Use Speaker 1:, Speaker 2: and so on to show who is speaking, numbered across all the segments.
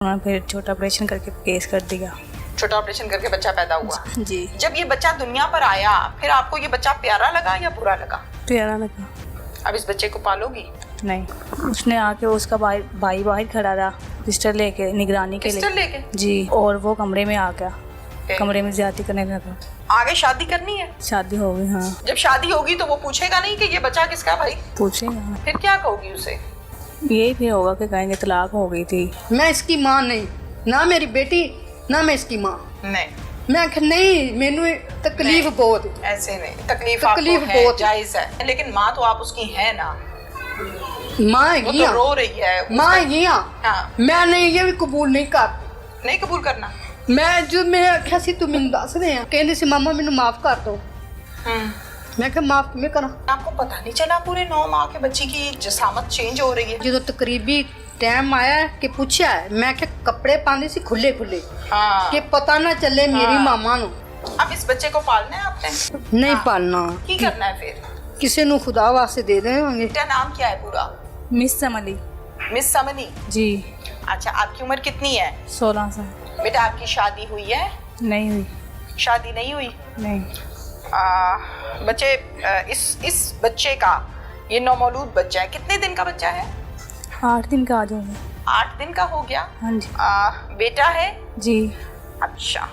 Speaker 1: उन्होंने फिर छोटा ऑपरेशन करके केस कर दिया।
Speaker 2: छोटा ऑपरेशन करके बच्चा पैदा हुआ।
Speaker 1: जी।
Speaker 2: जब ये बच्चा दुनिया पर आया फिर आपको ये बच्चा प्यारा लगा या बुरा लगा?
Speaker 1: प्यारा लगा।
Speaker 2: अब इस बच्चे को पालोगी?
Speaker 1: नहीं, उसने आके उसका भाई बाहर खड़ा रहा पिस्टल लेके, निगरानी के
Speaker 2: पिस्टल लेके?
Speaker 1: जी। और वो कमरे में आ गया, कमरे में ज्यादती करने लगा।
Speaker 2: आगे शादी करनी है?
Speaker 1: शादी हो गई। हाँ।
Speaker 2: जब शादी होगी तो वो पूछेगा नहीं कि ये बच्चा किसका भाई?
Speaker 1: पूछेगा।
Speaker 2: फिर क्या कहोगी उसे?
Speaker 1: यही फिर होगा कि कहेंगे तलाक हो गई थी।
Speaker 3: मैं इसकी माँ नहीं, ना मेरी बेटी, ना मैं इसकी माँ।
Speaker 2: नहीं,
Speaker 3: मैं आखिर नहीं, मैनू तकलीफ बहुत।
Speaker 2: ऐसे नहीं, तकलीफ
Speaker 3: तकलीफ
Speaker 2: आपको है,
Speaker 3: बहुत
Speaker 2: जायज है, लेकिन माँ तो आप उसकी है ना।
Speaker 3: माँ
Speaker 2: वो
Speaker 3: है,
Speaker 2: तो रो रही है।
Speaker 3: माँ है।
Speaker 2: हाँ।
Speaker 3: मैं नहीं, ये भी कबूल नहीं कर।
Speaker 2: नहीं कबूल करना?
Speaker 3: मैं जो मैं आख्या सी तू मैनू दस दे, कहंदी सी मामा मैनू माफ कर दो। मैं क्या माफ किवें करा?
Speaker 2: आपको पता नहीं चला पूरे 9 माह के बच्ची की जसामत चेंज हो रही है?
Speaker 3: जो तकरीबी टाइम आया कि पूछा है, मैं क्या कपड़े पांदी सी खुले खुले
Speaker 2: हाँ।
Speaker 3: कि पता ना चले मेरी मामा नु।
Speaker 2: अब इस बच्चे को पालना है आपने?
Speaker 3: नहीं
Speaker 2: हाँ।
Speaker 3: पालना।
Speaker 2: की करना है फिर?
Speaker 3: किसी नु खुदा वास्ते दे देंगे।
Speaker 2: बेटा नाम क्या है पूरा?
Speaker 1: मिस समली।
Speaker 2: मिस समनी?
Speaker 1: जी।
Speaker 2: अच्छा, आपकी उम्र कितनी है?
Speaker 1: 16 साल।
Speaker 2: बेटा आपकी शादी हुई है?
Speaker 1: नहीं हुई।
Speaker 2: शादी नहीं हुई?
Speaker 1: नहीं।
Speaker 2: बच्चे इस बच्चे का, ये नौमौलूद बच्चा है, कितने दिन का बच्चा है?
Speaker 1: 8 दिन का आ जाऊंगा।
Speaker 2: 8 दिन का हो गया?
Speaker 1: हाँ जी।
Speaker 2: बेटा है?
Speaker 1: जी।
Speaker 2: अच्छा।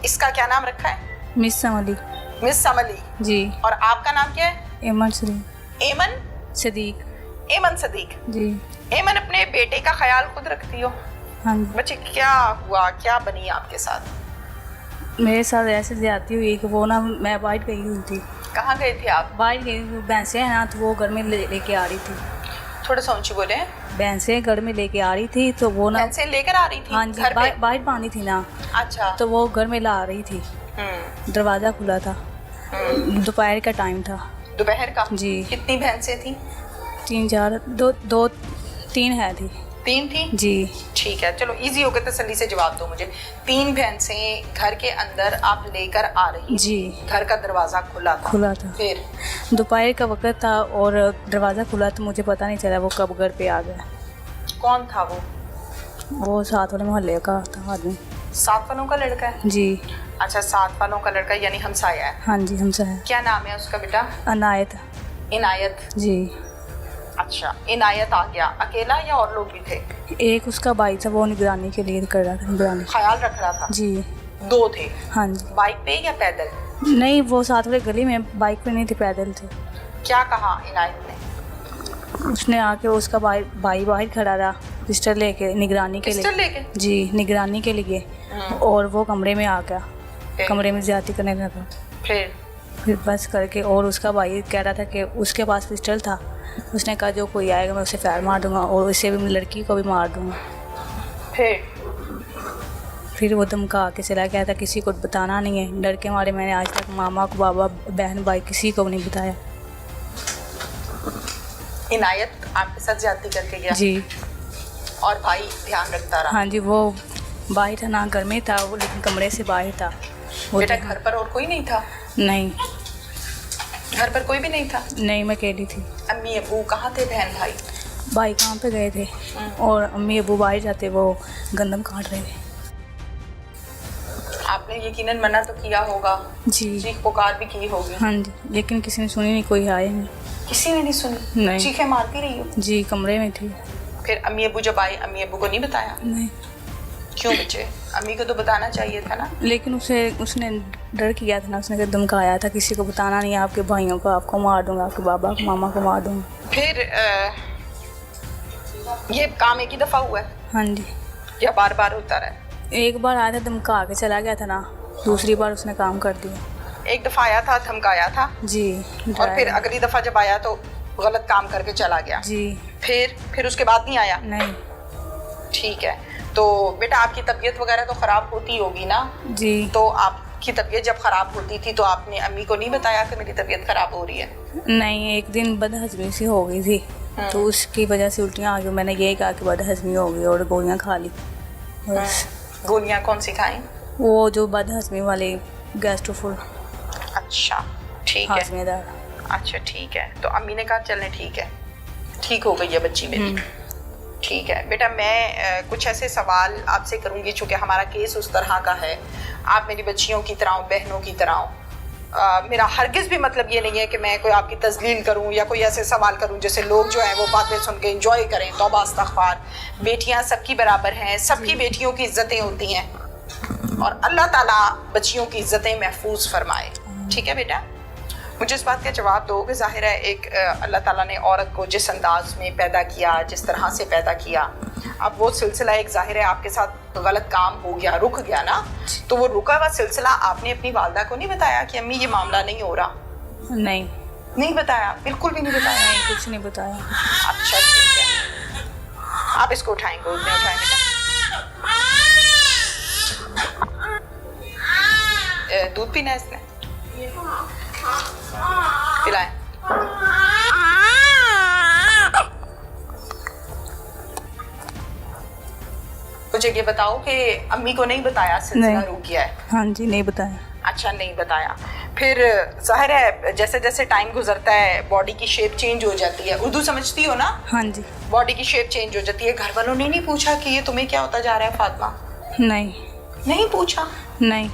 Speaker 2: इसका क्या नाम रखा है?
Speaker 1: मिस समली।
Speaker 2: मिस समली।
Speaker 1: जी।
Speaker 2: और आपका नाम क्या है?
Speaker 1: एमन सदीक।
Speaker 2: एमन
Speaker 1: सदीक।
Speaker 2: एमन सदीक।
Speaker 1: जी।
Speaker 2: एमन अपने बेटे का ख्याल खुद रखती हो?
Speaker 1: हाँ जी।
Speaker 2: बच्चे क्या हुआ, क्या बनी आपके साथ?
Speaker 1: मेरे साथ ऐसे ज्यादती हुई कि वो ना, मैं बाहर गई हुई थी।
Speaker 2: कहाँ गए थे आप?
Speaker 1: बाहर गई, भैंसें हैं ना, तो वो घर में लेके आ रही थी।
Speaker 2: थोड़ा सा ऊंची बोले।
Speaker 1: भैंसें घर में लेके आ रही थी तो वो ना,
Speaker 2: भैंसें लेकर आ रही थी?
Speaker 1: हाँ जी,
Speaker 2: घर पे?
Speaker 1: बाहर बांधी थी ना,
Speaker 2: अच्छा।
Speaker 1: तो वो घर में ला रही थी। दरवाज़ा खुला था, दोपहर का टाइम था।
Speaker 2: दोपहर का?
Speaker 1: जी।
Speaker 2: कितनी भैंसें थी?
Speaker 1: 3 है थी।
Speaker 2: 3 थी?
Speaker 1: जी।
Speaker 2: ठीक है, चलो इजी हो गया, तसल्ली से जवाब दो मुझे। 3 भैंसें घर के अंदर आप लेकर आ रही?
Speaker 1: जी। घर
Speaker 2: का दरवाजा खुला था?
Speaker 1: खुला था।
Speaker 2: फिर
Speaker 1: दोपहर का वक्त था और दरवाज़ा खुला, तो मुझे पता नहीं चला वो कब घर पे आ गया।
Speaker 2: कौन था वो?
Speaker 1: वो साथ वाले मोहल्ले का था आदमी।
Speaker 2: 7 वालों का लड़का है?
Speaker 1: जी।
Speaker 2: अच्छा, 7 वालों का लड़का, यानी हमसाया है?
Speaker 1: हाँ जी, हमसा है।
Speaker 2: क्या नाम है उसका बेटा?
Speaker 1: अनायत।
Speaker 2: इनायत?
Speaker 1: जी।
Speaker 2: अच्छा, इनायत आ गया अकेला या और लोग भी थे?
Speaker 1: एक उसका भाई था, वो निगरानी के लिए कर रहा था, निगरानी
Speaker 2: ख्याल रख रहा था?
Speaker 1: जी।
Speaker 2: 2 थे?
Speaker 1: हाँ जी।
Speaker 2: बाइक पे या पैदल?
Speaker 1: नहीं, वो साथ वाले गली में, बाइक पे नहीं थे, पैदल थे।
Speaker 2: क्या कहा इनायत ने?
Speaker 1: उसने आके उसका भाई बाहर खड़ा रहा पिस्टल लेके, निगरानी के लिए।
Speaker 2: पिस्टल लेके?
Speaker 1: जी, निगरानी के लिए। और वो कमरे में आ गया, कमरे में ज्यादती करने लगा।
Speaker 2: फिर
Speaker 1: बस करके, और उसका भाई कह रहा था कि उसके पास पिस्टल था। उसने कहा जो कोई आएगा मैं उसे फायर मार दूंगा और उसे भी, लड़की को भी मार दूंगा। फिर वो धमका के चला गया था, किसी को बताना नहीं है। डर के मारे मैंने आज तक मामा को, बाबा, बहन, भाई किसी को नहीं बताया।
Speaker 2: इनायत आपके साथ ज्यादती करके गया?
Speaker 1: जी।
Speaker 2: और भाई ध्यान रखता रहा?
Speaker 1: हाँ जी, वो बाहर था ना, घर में था वो, लेकिन कमरे से बाहर था।
Speaker 2: बेटा घर पर और कोई नहीं था?
Speaker 1: नहीं।
Speaker 2: घर पर कोई भी नहीं था?
Speaker 1: नहीं, मैं अकेली थी।
Speaker 2: अम्मी अबू कहाँ थे? बहन भाई?
Speaker 1: भाई काम पे गए थे और अम्मी अबू बाहर जाते, वो गंदम काट रहे थे।
Speaker 2: आपने यकीनन मना तो किया होगा?
Speaker 1: जी।
Speaker 2: चीख पुकार भी की होगी?
Speaker 1: हाँ जी, लेकिन किसी ने सुनी नहीं, कोई आया नहीं।
Speaker 2: किसी ने नहीं सुनी?
Speaker 1: नहीं।
Speaker 2: चीखें मारती रही हो?
Speaker 1: जी, कमरे में थी।
Speaker 2: फिर अम्मी अबू जब आए, अम्मी अबू को नहीं बताया?
Speaker 1: नहीं।
Speaker 2: क्यों बच्चे, अम्मी को तो बताना चाहिए था ना?
Speaker 1: लेकिन उसने डर किया था ना, उसने धमकाया था, किसी को बताना नहीं है, आपके भाइयों को आपको मार दूंगा, आपके बाबा को, मामा को मार दूंगा।
Speaker 2: फिर ये काम एक ही दफ़ा हुआ है?
Speaker 1: हाँ जी।
Speaker 2: या बार बार होता रहा?
Speaker 1: एक बार आया था, धमका के चला गया था ना, दूसरी बार उसने काम कर दिया।
Speaker 2: एक दफ़ा आया था, धमकाया था?
Speaker 1: जी।
Speaker 2: और फिर अगली दफ़ा जब आया तो गलत काम करके चला गया?
Speaker 1: जी।
Speaker 2: फिर उसके बाद नहीं आया?
Speaker 1: नहीं।
Speaker 2: ठीक है, तो बेटा आपकी तबीयत वगैरह तो ख़राब होती होगी ना?
Speaker 1: जी।
Speaker 2: तो आपकी तबीयत जब ख़राब होती थी तो आपने अम्मी को नहीं बताया कि मेरी तबीयत ख़राब हो रही है?
Speaker 1: नहीं, एक दिन बदहज़मी सी हो गई थी, तो उसकी वजह से उल्टियाँ आ गई। मैंने यही कहा कि बदहज़मी हो गई और गोलियाँ खा ली बस।
Speaker 2: गोलियाँ कौन सी खाई?
Speaker 1: वो जो बदहज़मी वाली, गैस्ट्रोफुल।
Speaker 2: अच्छा, ठीक है।
Speaker 1: हाजमेदार।
Speaker 2: अच्छा, ठीक है। तो अम्मी ने कहा चलने ठीक है, ठीक हो गई है बच्ची मेरी। ठीक है बेटा, मैं कुछ ऐसे सवाल आपसे करूंगी चूंकि हमारा केस उस तरह का है। आप मेरी बच्चियों की तरह हो, बहनों की तरह हो। मेरा हरगिज़ भी मतलब ये नहीं है कि मैं कोई आपकी तजलील करूं या कोई ऐसे सवाल करूं जैसे लोग जो हैं वो बातें सुन के इंजॉय करें। तौबा इस्तग़फ़ार। बेटियां सबकी बराबर हैं, सबकी बेटियों की इज्जतें होती हैं और अल्लाह ताला बच्चियों की इज्जतें महफूज फरमाए। ठीक है बेटा, मुझे इस बात का जवाब दो कि ज़ाहिर है एक अल्लाह ताला ने औरत को जिस अंदाज में पैदा किया, जिस तरह से पैदा किया, अब वो सिलसिला एक ज़ाहिर है आपके साथ गलत काम हो गया, रुक गया ना, तो वो रुका हुआ सिलसिला आपने अपनी वालदा को नहीं बताया कि अम्मी ये मामला नहीं हो रहा? नहीं बताया, बिल्कुल भी नहीं बताया?
Speaker 1: नहीं, कुछ नहीं बताया।
Speaker 2: अच्छा ठीक है, आप इसको उठाएं, गोद में उठाएं बेटा। दूध पीना है इसने, पिलाएं। मुझे ये बताओ कि अम्मी को नहीं बताया सिलसिला रुक गया है?
Speaker 1: हाँ जी, नहीं बताया।
Speaker 2: अच्छा, नहीं बताया। फिर जाहिर है जैसे जैसे टाइम गुजरता है बॉडी की शेप चेंज हो जाती है। उर्दू समझती हो ना?
Speaker 1: हाँ जी।
Speaker 2: बॉडी की शेप चेंज हो जाती है। घर वालों ने नहीं पूछा कि ये तुम्हें क्या होता जा रहा है फातिमा? नहीं पूछा? नहीं।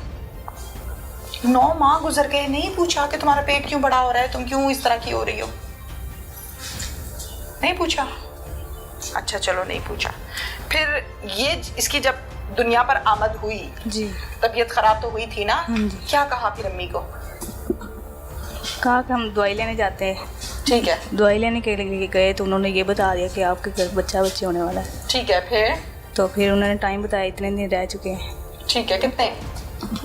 Speaker 2: 9 माह गुजर गए, नहीं पूछा कि तुम्हारा पेट क्यों बड़ा हो रहा है, तुम क्यों इस तरह की हो रही हो? नहीं पूछा? अच्छा चलो, नहीं पूछा। फिर ये इसकी जब दुनिया पर आमद हुई
Speaker 1: जी,
Speaker 2: तबीयत खराब तो हुई थी ना?
Speaker 1: हाँ जी।
Speaker 2: क्या कहा फिर अम्मी को?
Speaker 1: कहा कि हम दवाई लेने जाते हैं।
Speaker 2: ठीक है।
Speaker 1: दवाई लेने के लिए गए तो उन्होंने ये बता दिया कि आपके घर बच्चे होने वाला है।
Speaker 2: ठीक है। फिर
Speaker 1: उन्होंने टाइम बताया, इतने दिन रह चुके हैं।
Speaker 2: ठीक है, कितने?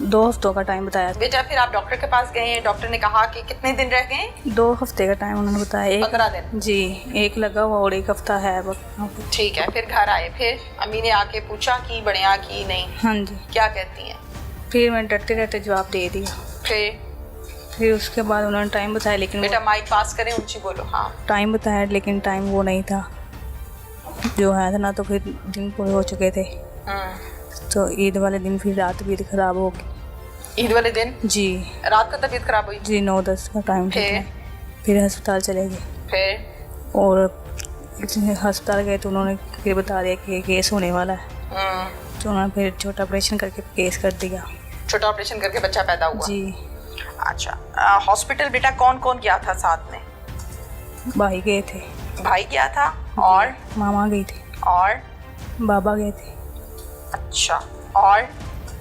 Speaker 1: 2 हफ्तों का टाइम बताया।
Speaker 2: बेटा फिर आप डॉक्टर के पास गए, डॉक्टर ने कहा कि कितने दिन रह गए?
Speaker 1: 2 हफ्ते का टाइम उन्होंने बताया।
Speaker 2: 15 दिन?
Speaker 1: जी, एक लगा हुआ और 1 हफ्ता है।
Speaker 2: ठीक है। फिर घर आए, फिर अम्मी ने आके पूछा कि बढ़िया की नहीं?
Speaker 1: हाँ जी।
Speaker 2: क्या कहती हैं?
Speaker 1: फिर मैं डरते डरते जवाब दे दिया। फिर उसके बाद उन्होंने टाइम बताया, लेकिन
Speaker 2: बेटा माइक पास करें, ऊंची बोलो। हाँ।
Speaker 1: टाइम बताया लेकिन टाइम वो नहीं था जो है था ना, तो फिर दिन पूरे हो चुके थे। तो ईद वाले दिन फिर रात भी ख़राब हो गई।
Speaker 2: ईद वाले दिन?
Speaker 1: जी।
Speaker 2: रात को तबीयत खराब हुई?
Speaker 1: जी, 9-10 का टाइम था। फिर अस्पताल चले गए। और अस्पताल गए तो उन्होंने फिर बता दिया कि केस होने वाला है। तो उन्होंने फिर छोटा ऑपरेशन करके केस कर दिया।
Speaker 2: छोटा ऑपरेशन करके बच्चा पैदा हुआ?
Speaker 1: जी।
Speaker 2: अच्छा, हॉस्पिटल बेटा कौन कौन गया था साथ में?
Speaker 1: भाई गए थे।
Speaker 2: भाई गया था और
Speaker 1: मामा गई थी
Speaker 2: और
Speaker 1: बाबा गए थे।
Speaker 2: अच्छा, और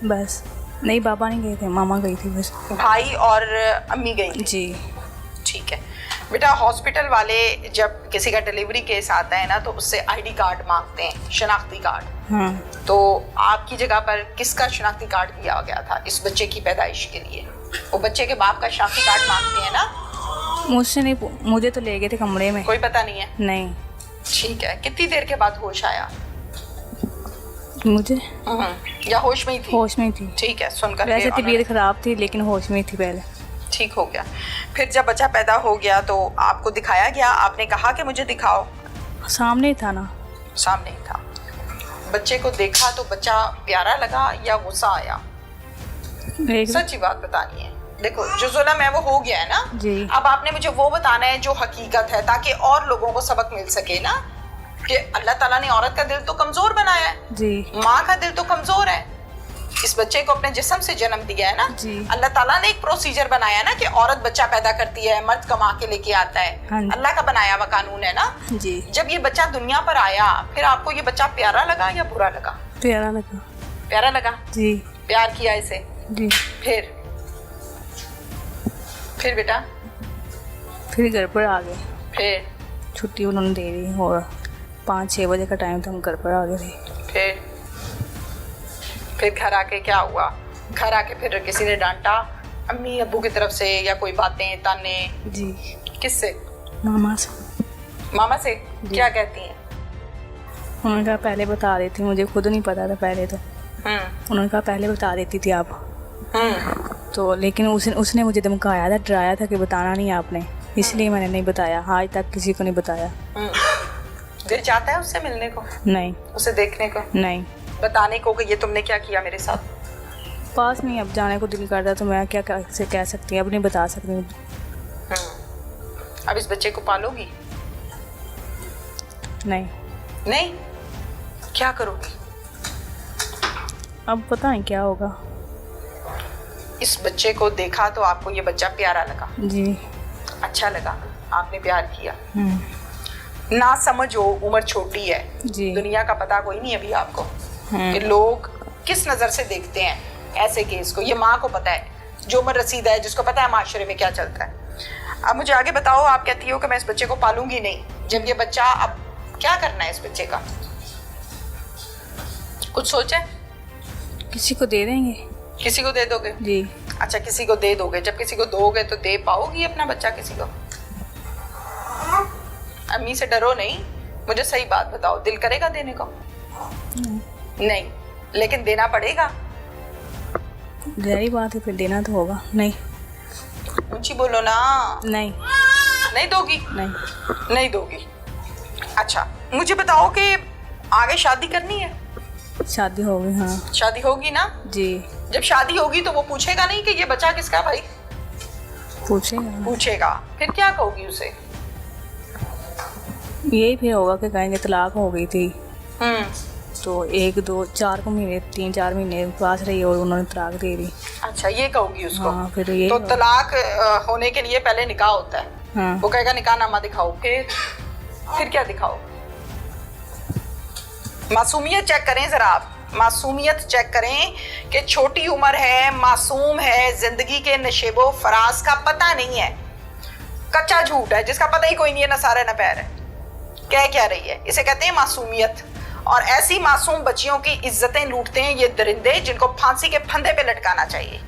Speaker 1: बस? नहीं, बाबा नहीं गए थे, मामा गई थी बस।
Speaker 2: भाई और अम्मी गई थी?
Speaker 1: जी।
Speaker 2: ठीक है बेटा, हॉस्पिटल वाले जब किसी का डिलीवरी केस आता है ना तो उससे आईडी कार्ड मांगते हैं, शनाख्ती कार्ड।
Speaker 1: हाँ।
Speaker 2: तो आपकी जगह पर किसका शनाख्ती कार्ड दिया गया था इस बच्चे की पैदाइश के लिए? वो बच्चे के बाप का शनाख्ती कार्ड मांगते हैं ना?
Speaker 1: मुझसे नहीं, मुझे तो ले गए थे कमरे में।
Speaker 2: कोई पता नहीं है?
Speaker 1: नहीं।
Speaker 2: ठीक है। कितनी देर के बाद होश आया
Speaker 1: मुझे?
Speaker 2: या होश में ही थी?
Speaker 1: होश में ही थी।
Speaker 2: ठीक है, सुनकर
Speaker 1: वैसे तबीयत खराब थी लेकिन होश में ही थी पहले।
Speaker 2: ठीक हो गया। फिर जब बच्चा पैदा हो गया तो आपको दिखाया गया? आपने कहा कि मुझे दिखाओ?
Speaker 1: सामने ही था ना।
Speaker 2: सामने ही था। बच्चे को देखा तो बच्चा प्यारा लगा या गुस्सा आया? सच्ची बात बतानी है। देखो, जो जुल्म है वो हो गया है ना
Speaker 1: जी।
Speaker 2: अब आपने मुझे वो बताना है जो हकीकत है, ताकि और लोगों को सबक मिल सके ना कि अल्लाह ताला ने औरत का दिल तो कमजोर बनाया है
Speaker 1: जी।
Speaker 2: माँ का दिल तो कमजोर है। इस बच्चे को अपने जिस्म से जन्म दिया है ना
Speaker 1: जी।
Speaker 2: अल्लाह ताला ने एक प्रोसीजर बनाया ना कि औरत बच्चा पैदा करती है, मर्द कमा के लेके आता है।
Speaker 1: हाँ।
Speaker 2: अल्लाह का बनाया हुआ कानून है ना
Speaker 1: जी।
Speaker 2: जब ये बच्चा दुनिया पर आया फिर आपको ये बच्चा प्यारा लगा या बुरा लगा?
Speaker 1: प्यारा लगा।
Speaker 2: प्यारा लगा?
Speaker 1: जी।
Speaker 2: प्यार किया इसे?
Speaker 1: जी।
Speaker 2: फिर बेटा?
Speaker 1: फिर घर पर आ गए।
Speaker 2: फिर
Speaker 1: छुट्टी उन्होंने दे दी और 5-6 बजे का टाइम था, हम घर पर आ गए थे। फिर घर आके क्या हुआ? घर आके फिर किसी ने डांटा अम्मी अब्बू की तरफ से या कोई बातें ताने? जी।
Speaker 2: किससे?
Speaker 1: मामा से।
Speaker 2: मामा से? क्या कहती हैं?
Speaker 1: उन्होंने कहा पहले बता देती, मुझे खुद नहीं पता था पहले तो। उन्होंने कहा पहले बता देती थी आप। तो लेकिन उसने मुझे धमकाया था, डराया था कि बताना नहीं आपने, इसलिए मैंने नहीं बताया। आज तक किसी को नहीं बताया।
Speaker 2: दिल चाहता है उससे मिलने को?
Speaker 1: नहीं।
Speaker 2: उसे देखने को?
Speaker 1: नहीं।
Speaker 2: बताने को कि ये तुमने क्या किया मेरे साथ?
Speaker 1: पास नहीं, अब जाने को दिल करता तो मैं क्या कह सकती हूँ, अब नहीं बता सकती हूँ।
Speaker 2: अब इस बच्चे को पालोगी?
Speaker 1: नहीं।
Speaker 2: नहीं? क्या करोगी?
Speaker 1: अब पता नहीं क्या होगा।
Speaker 2: इस बच्चे को देखा तो आपको ये बच्चा प्यारा लगा,
Speaker 1: जी।
Speaker 2: अच्छा लगा, आपने प्यार किया। ना समझो, उम्र छोटी है,
Speaker 1: जी।
Speaker 2: दुनिया का पता कोई नहीं अभी आपको कि लोग किस नजर से देखते हैं ऐसे केस को। ये माँ को पता है, जो उम्र रसीद है, जिसको पता है माशरे में क्या चलता है। अब मुझे आगे बताओ, आप कहती हो कि मैं इस बच्चे को पालूंगी नहीं। जब ये बच्चा, अब क्या करना है इस बच्चे का? कुछ सोचे?
Speaker 1: किसी को दे देंगे।
Speaker 2: किसी को दे दोगे?
Speaker 1: जी।
Speaker 2: अच्छा, किसी को दे दोगे। जब किसी को दोगे तो दे पाओगी अपना बच्चा किसी को? अम्मी से डरो नहीं, मुझे सही बात बताओ, दिल करेगा देने को? नहीं, लेकिन देना पड़ेगा।
Speaker 1: गहरी बात है, फिर देना तो होगा। नहीं।
Speaker 2: ऊंची बोलो ना।
Speaker 1: नहीं।
Speaker 2: नहीं दोगी?
Speaker 1: नहीं।
Speaker 2: नहीं दोगी। अच्छा, मुझे बताओ कि आगे शादी करनी है?
Speaker 1: शादी होगी, हाँ।
Speaker 2: शादी होगी ना?
Speaker 1: जी।
Speaker 2: जब शादी होगी तो वो पूछेगा नहीं कि ये बच्चा किसका है भाई?
Speaker 1: पूछेगा।
Speaker 2: पूछेगा। फिर क्या कहोगी उसे?
Speaker 1: यही फिर होगा कि कहेंगे तलाक हो गई थी, तो 1 2 4 महीने 3-4 महीने पास रही और उन्होंने तलाक दे दी।
Speaker 2: अच्छा, ये कहोगी उसको?
Speaker 1: हाँ, फिर ये
Speaker 2: तो तलाक होने के लिए पहले निकाह होता है।
Speaker 1: हाँ।
Speaker 2: वो कहेगा निकाहनामा दिखाओ। फिर क्या दिखाओ? मासूमियत चेक करें जरा आप, मासूमियत चेक करें कि छोटी उम्र है, मासूम है, जिंदगी के नशेबो फराज का पता नहीं है, कच्चा झूठ है जिसका पता ही कोई नहीं है, ना सारा ना पैर है, कह क्या रही है। इसे कहते हैं मासूमियत। और ऐसी मासूम बच्चियों की इज्जतें लूटते हैं ये दरिंदे, जिनको फांसी के फंदे पे लटकाना चाहिए।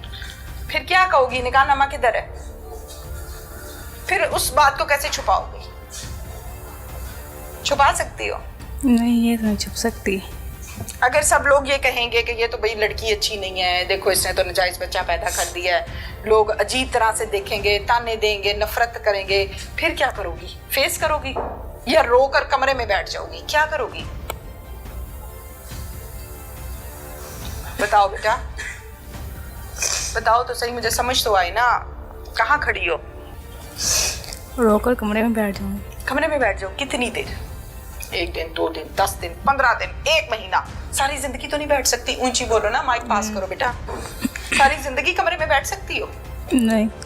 Speaker 2: फिर क्या कहोगी? निकाहनामा किधर है? फिर उस बात को कैसे छुपाओगी? छुपा सकती हो?
Speaker 1: नहीं, ये तो नहीं छुप सकती।
Speaker 2: अगर सब लोग ये कहेंगे कि ये तो भाई लड़की अच्छी नहीं है, देखो इसने तो नाजायज बच्चा पैदा कर दिया है, लोग अजीब तरह से देखेंगे, ताने देंगे, नफरत करेंगे, फिर क्या करोगी? फेस करोगी या रो कर कमरे में बैठ जाओगी? क्या करोगी? बताओ बेटा, बताओ तो सही, मुझे समझ तो आई ना। कहाँ खड़ी हो?
Speaker 1: रोकर कमरे में बैठ जाऊंगी।
Speaker 2: कमरे में बैठ जाओ? कितनी देर? 1 दिन, 2 दिन, 10 दिन, 15 दिन, 1 महीना? सारी जिंदगी तो नहीं बैठ सकती। ऊंची बोलो ना, माइक पास करो बेटा। सारी जिंदगी कमरे में बैठ सकती हो?
Speaker 1: नहीं।